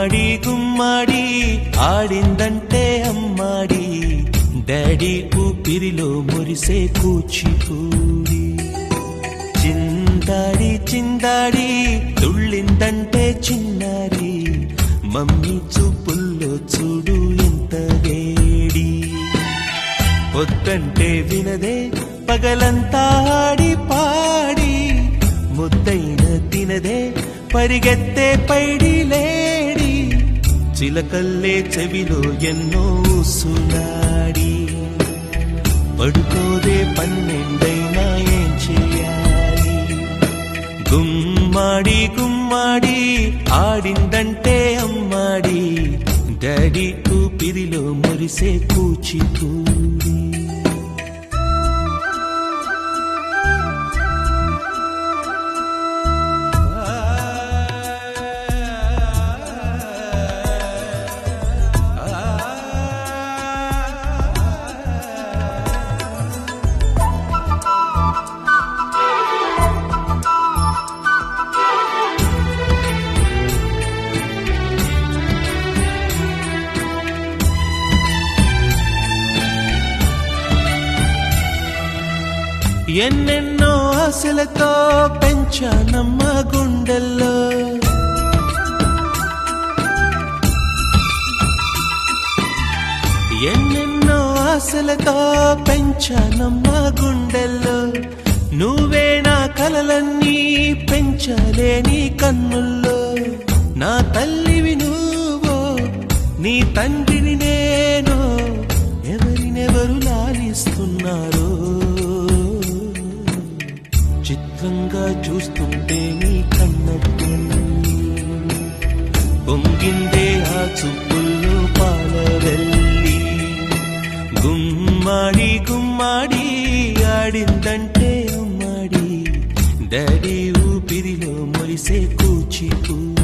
గుమ్మడి గుమ్మడి ఆడిందంటే అమ్మాడి daddy ఊపిరిలో మురిసే కూచిపూడి చిందాడి చిందాడి తుళ్ళిందంటే చిన్నారి మమ్మీ చూపుల్లో చూడు ఎంత వేడి పొద్దంటే వినదే పగలంతా ఆడి పాడి ముద్దైన తినదే పరిగెత్తే పైడి లేడి చిలకల్లే చెవిలో ఎన్నో సునాడి పడుకోదే పన్నెండైనా ఏం చేయాలి గుమ్మాడి గుమ్మాడి ఆడిందంటే అమ్మాడి డాడీ ఊపిరిలో మురిసే కూచిపూడి ఎన్నెన్నో ఆశలతో పెంచానమ్మ గుండెల్లో ఎన్నెన్నో ఆశలతో పెంచానమ్మ గుండెల్లో నువ్వే నా కలలన్నీ పెంచాలే నీ కన్నుల్లో నా తల్లివి నువ్వో నీ తండ్రిని నేను ఎవరినెవరు లాలిస్తున్నారో చిత్రంగా చూస్తుంటే నీ కన్నట్టు పొంగిందే ఆ చూపుల్లో పాలవెల్లి గుమ్మాడి గుమ్మాడి ఆడిందంటే అమ్మాడి డాడీ ఊపిరిలో మురిసే కూచిపూడి